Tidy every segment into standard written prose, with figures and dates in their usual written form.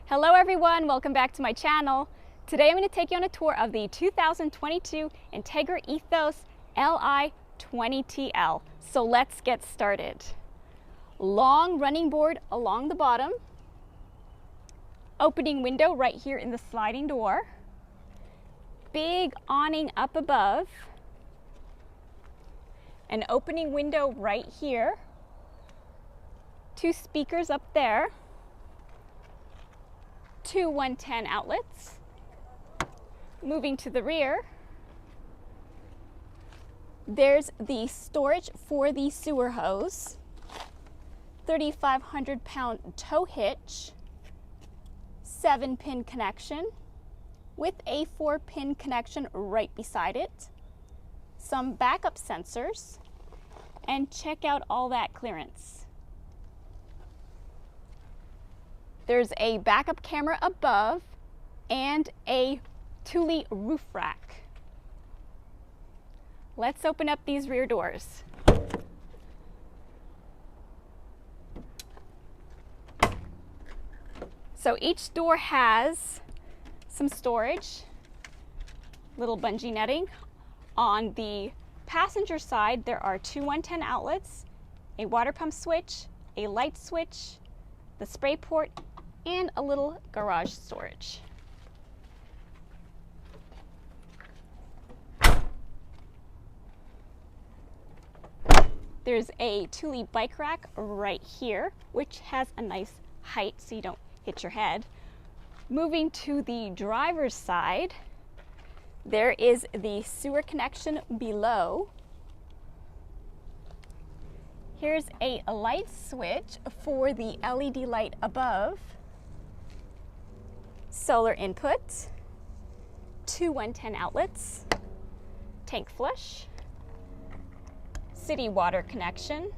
Hello everyone, welcome back to my channel. Today I'm going to take you on a tour of the 2022 Entegra Ethos Li20TL. So let's get started. Long running board along the bottom, opening window right here in the sliding door, big awning up above, an opening window right here, two speakers up there, two 110 outlets. Moving to the rear, there's the storage for the sewer hose, 3,500-pound tow hitch, 7-pin connection with a 4-pin connection right beside it, some backup sensors, and check out all that clearance. There's a backup camera above and a Thule roof rack. Let's open up these rear doors. So each door has some storage, little bungee netting. On the passenger side, there are two 110 outlets, a water pump switch, a light switch, the spray port, and a little garage storage. There's a Thule bike rack right here, which has a nice height so you don't hit your head. Moving to the driver's side, there is the sewer connection below. Here's a light switch for the LED light above, solar input, two 110 outlets, tank flush, city water connection,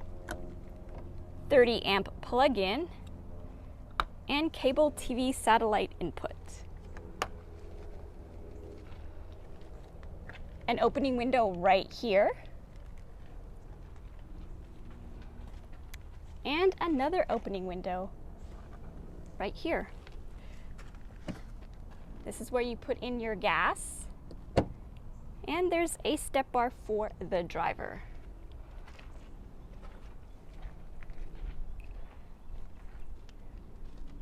30 amp plug-in, and cable TV satellite input. An opening window right here, and another opening window right here. This is where you put in your gas, and there's a step bar for the driver.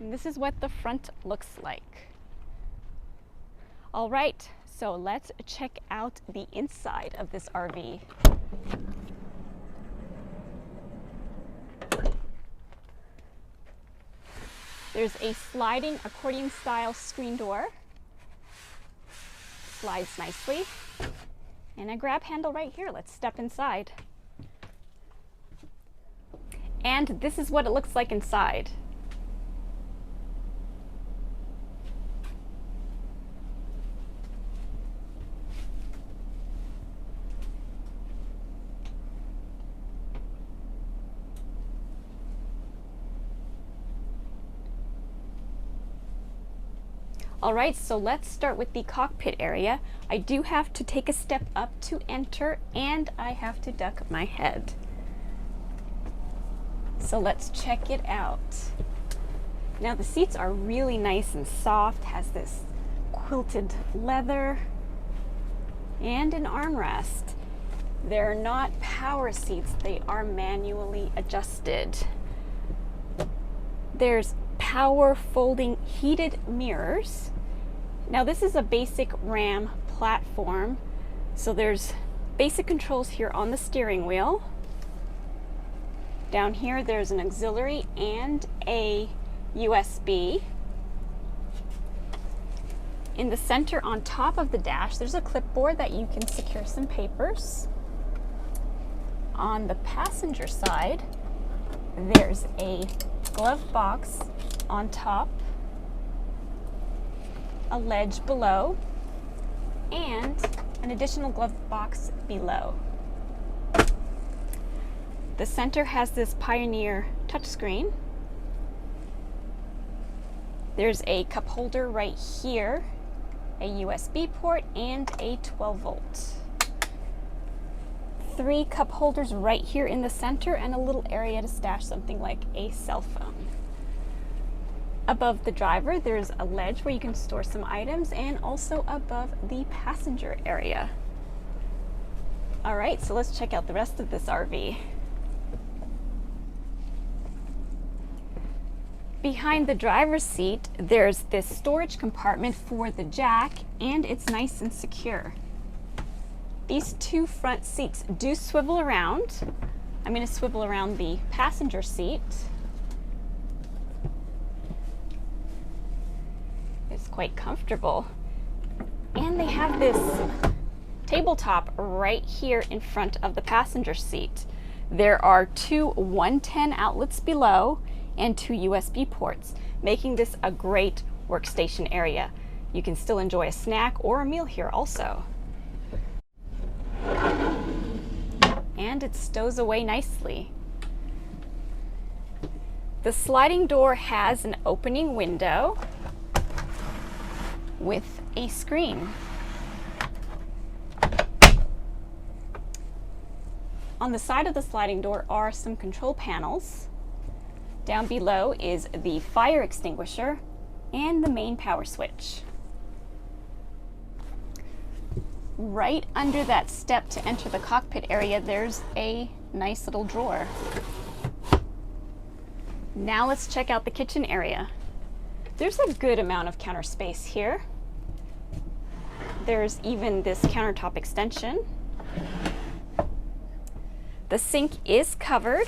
And this is what the front looks like. All right, so let's check out the inside of this RV. There's a sliding accordion style screen door. Slides nicely. And a grab handle right here. Let's step inside. And this is what it looks like inside. All right, so let's start with the cockpit area. I do have to take a step up to enter, and I have to duck my head. So let's check it out. Now the seats are really nice and soft, has this quilted leather and an armrest. They're not power seats, they are manually adjusted. There's power folding heated mirrors. Now this is a basic RAM platform, so there's basic controls here on the steering wheel. Down here there's an auxiliary and a USB. In the center on top of the dash there's a clipboard that you can secure some papers. On the passenger side there's a glove box on top, a ledge below, and an additional glove box below. The center has this Pioneer touchscreen. There's a cup holder right here, a USB port, and a 12-volt. 3 cup holders right here in the center and a little area to stash something like a cell phone. Above the driver, there's a ledge where you can store some items, and also above the passenger area. All right, so let's check out the rest of this RV. Behind the driver's seat, there's this storage compartment for the jack, and it's nice and secure. These two front seats do swivel around. I'm going to swivel around the passenger seat. It's quite comfortable. And they have this tabletop right here in front of the passenger seat. There are two 110 outlets below and two USB ports, making this a great workstation area. You can still enjoy a snack or a meal here also. And it stows away nicely. The sliding door has an opening window with a screen. On the side of the sliding door are some control panels. Down below is the fire extinguisher and the main power switch. Right under that step to enter the cockpit area, there's a nice little drawer. Now let's check out the kitchen area. There's a good amount of counter space here. There's even this countertop extension. The sink is covered,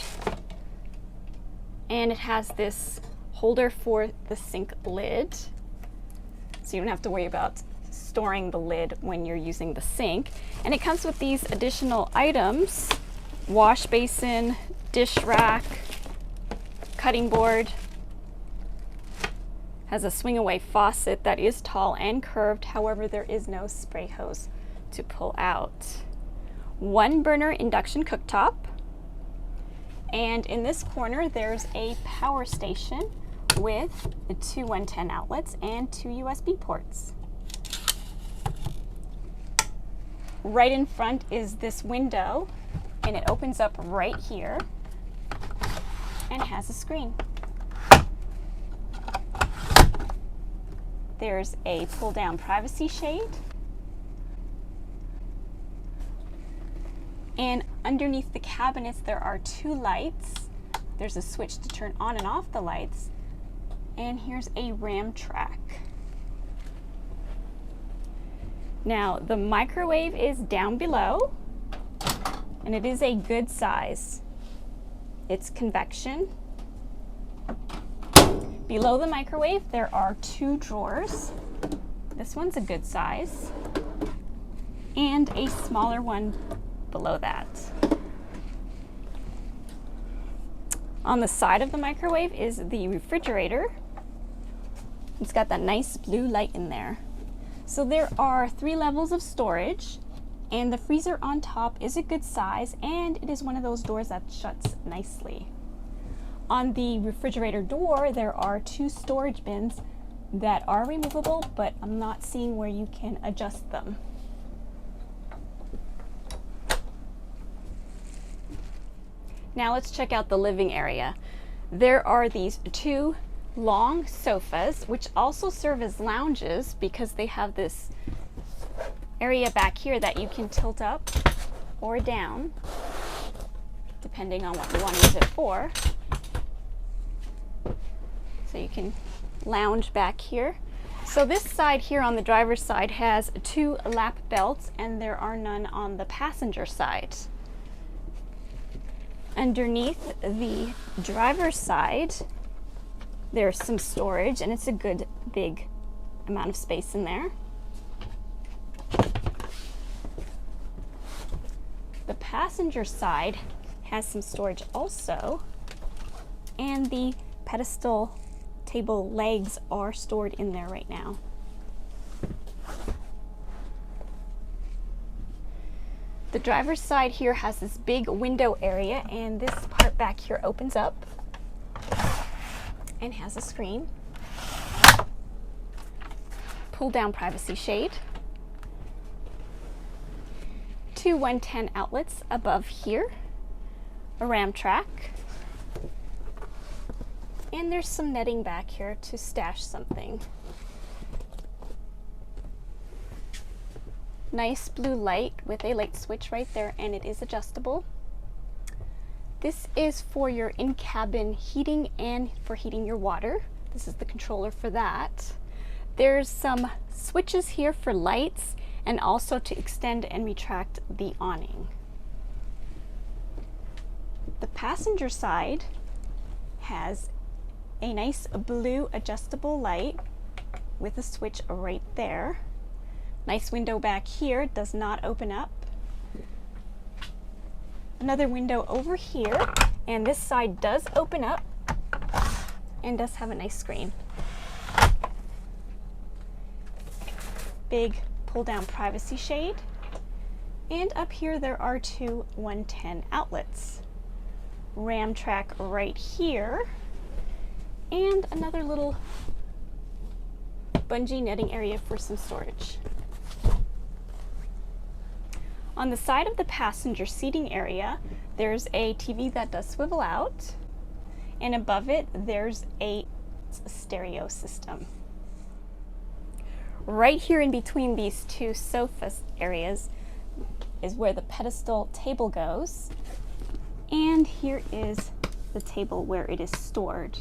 and it has this holder for the sink lid, so you don't have to worry about storing the lid when you're using the sink. And it comes with these additional items: wash basin, dish rack, cutting board. Has a swing away faucet that is tall and curved, however there is no spray hose to pull out. One burner induction cooktop. And in this corner, there's a power station with the two 110 outlets and two USB ports. Right in front is this window, and it opens up right here and has a screen. There's a pull-down privacy shade. And underneath the cabinets, there are two lights. There's a switch to turn on and off the lights. And here's a RAM track. Now, the microwave is down below, and it is a good size. It's convection. Below the microwave, there are two drawers. This one's a good size, and a smaller one below that. On the side of the microwave is the refrigerator. It's got that nice blue light in there. So there are 3 levels of storage, and the freezer on top is a good size, and it is one of those doors that shuts nicely. On the refrigerator door, there are 2 storage bins that are removable, but I'm not seeing where you can adjust them. Now let's check out the living area. There are these 2 long sofas, which also serve as lounges because they have this area back here that you can tilt up or down, depending on what you want to use it for. So you can lounge back here. So this side here on the driver's side has 2 lap belts, and there are none on the passenger side. Underneath the driver's side, there's some storage, and it's a good big amount of space in there. The passenger side has some storage also, and the pedestal table legs are stored in there right now. The driver's side here has this big window area, and this part back here opens up and has a screen. Pull down privacy shade. 2 110 outlets above here. A RAM track. And there's some netting back here to stash something. Nice blue light with a light switch right there, and it is adjustable. This is for your in-cabin heating and for heating your water. This is the controller for that. There's some switches here for lights and also to extend and retract the awning. The passenger side has a nice blue adjustable light with a switch right there. Nice window back here, it does not open up. Another window over here, and this side does open up and does have a nice screen. Big pull down privacy shade. And up here there are two 110 outlets. Ram track right here, and another little bungee netting area for some storage. On the side of the passenger seating area, there's a TV that does swivel out, and above it there's a stereo system. Right here in between these two sofa areas is where the pedestal table goes, and here is the table where it is stored.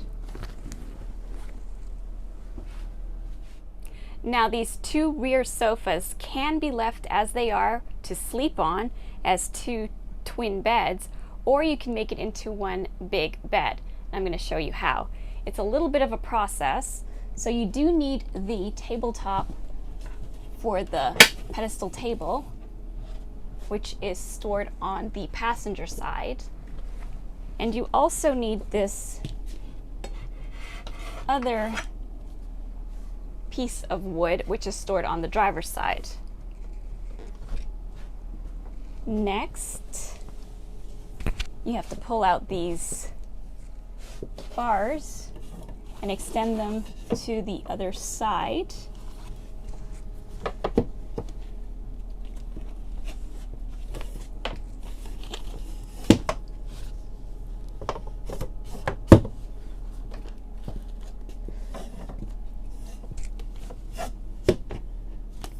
Now these two rear sofas can be left as they are to sleep on as two twin beds, or you can make it into one big bed. I'm going to show you how. It's a little bit of a process, so you do need the tabletop for the pedestal table, which is stored on the passenger side. And you also need this other piece of wood, which is stored on the driver's side. Next, you have to pull out these bars and extend them to the other side.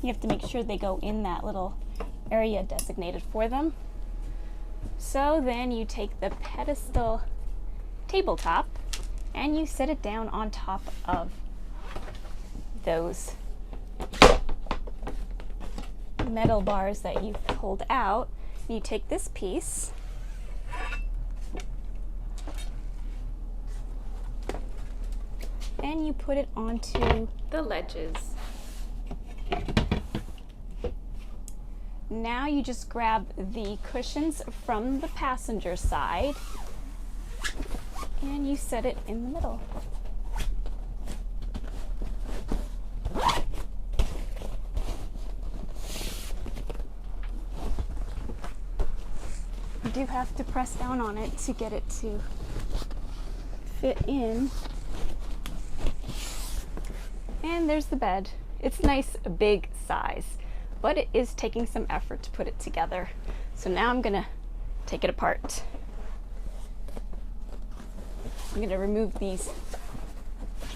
You have to make sure they go in that little area designated for them. So then you take the pedestal tabletop and you set it down on top of those metal bars that you've pulled out. You take this piece and you put it onto the ledges. Now you just grab the cushions from the passenger side and you set it in the middle. You do have to press down on it to get it to fit in. And there's the bed. It's a nice big size, but it is taking some effort to put it together. So now I'm gonna take it apart. I'm gonna remove these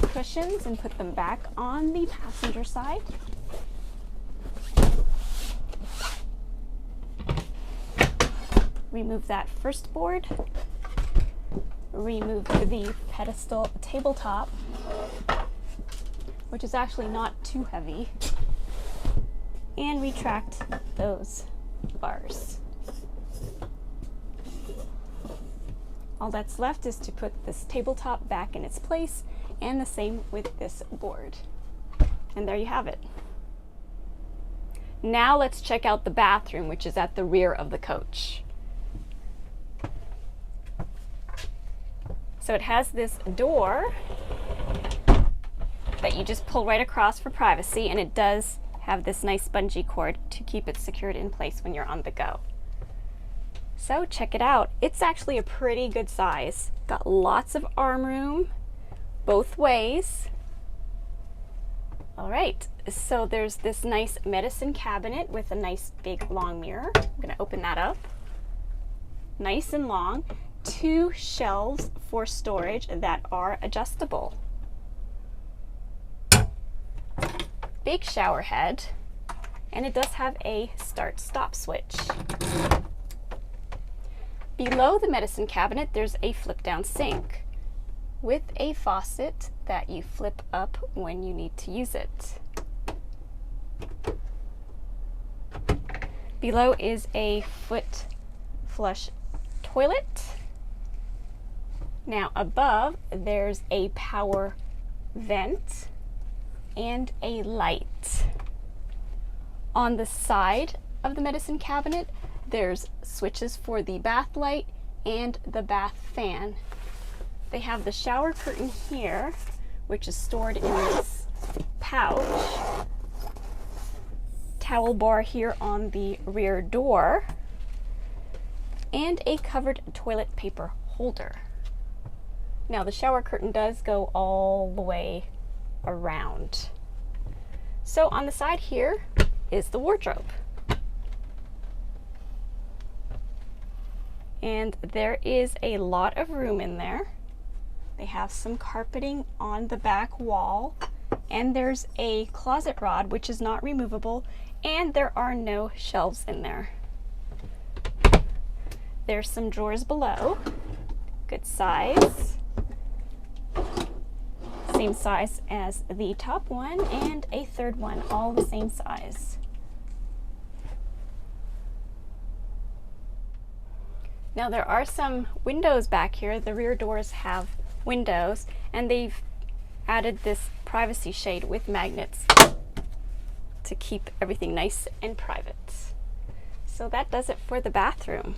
cushions and put them back on the passenger side. Remove that first board. Remove the pedestal tabletop, which is actually not too heavy, and retract those bars. All that's left is to put this tabletop back in its place, and the same with this board. And there you have it. Now let's check out the bathroom, which is at the rear of the coach. So it has this door that you just pull right across for privacy, and it does have this nice bungee cord to keep it secured in place when you're on the go. So check it out. It's actually a pretty good size. Got lots of arm room both ways. All right, so there's this nice medicine cabinet with a nice big long mirror. I'm gonna open that up. Nice and long. 2 shelves for storage that are adjustable. Big shower head, and it does have a start-stop switch. Below the medicine cabinet, there's a flip-down sink with a faucet that you flip up when you need to use it. Below is a foot flush toilet. Now above, there's a power vent and a light. On the side of the medicine cabinet, there's switches for the bath light and the bath fan. They have the shower curtain here, which is stored in this pouch. Towel bar here on the rear door, and a covered toilet paper holder. Now the shower curtain does go all the way around. So on the side here is the wardrobe. And there is a lot of room in there. They have some carpeting on the back wall, and there's a closet rod which is not removable, and there are no shelves in there. There's some drawers below, good size. Same size as the top one, and a third one, all the same size. Now there are some windows back here. The rear doors have windows, and they've added this privacy shade with magnets to keep everything nice and private. So that does it for the bathroom.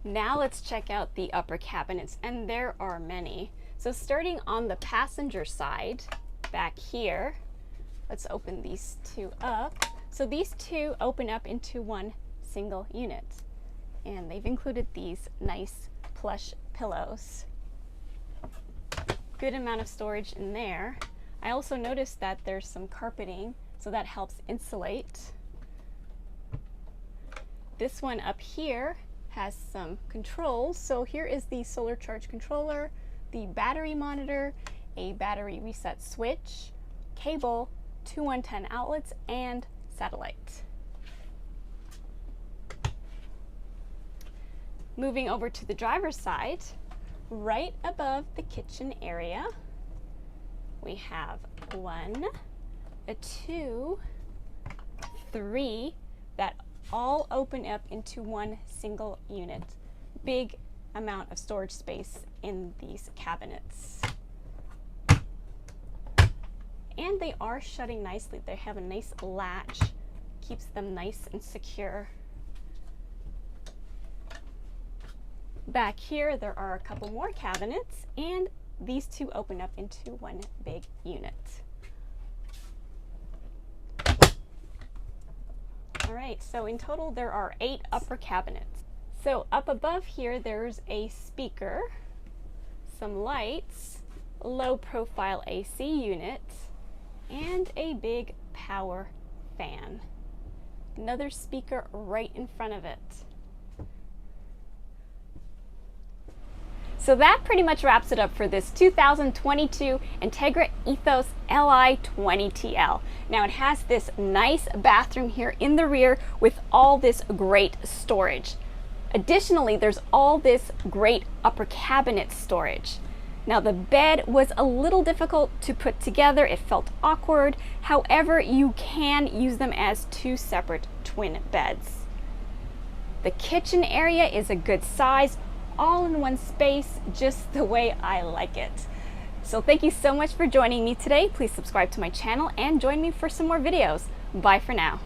Now let's check out the upper cabinets, and there are many. So starting on the passenger side, back here, let's open these two up. So these two open up into one single unit, and they've included these nice plush pillows. Good amount of storage in there. I also noticed that there's some carpeting, so that helps insulate. This one up here has some controls. So here is the solar charge controller, the battery monitor, a battery reset switch, cable, 2 110 outlets, and satellite. Moving over to the driver's side, right above the kitchen area, we have 1, 2, 3 that all open up into one single unit. Big amount of storage space in these cabinets. And they are shutting nicely. They have a nice latch, keeps them nice and secure. Back here, there are a couple more cabinets, and these two open up into one big unit. All right, so in total, there are 8 upper cabinets. So up above here, there's a speaker, some lights, low profile AC unit, and a big power fan. Another speaker right in front of it. So that pretty much wraps it up for this 2022 Entegra Ethos Li20TL. Now it has this nice bathroom here in the rear with all this great storage. Additionally, there's all this great upper cabinet storage. Now the bed was a little difficult to put together. It felt awkward. However, you can use them as 2 separate twin beds. The kitchen area is a good size, all in one space, just the way I like it. So thank you so much for joining me today. Please subscribe to my channel and join me for some more videos. Bye for now.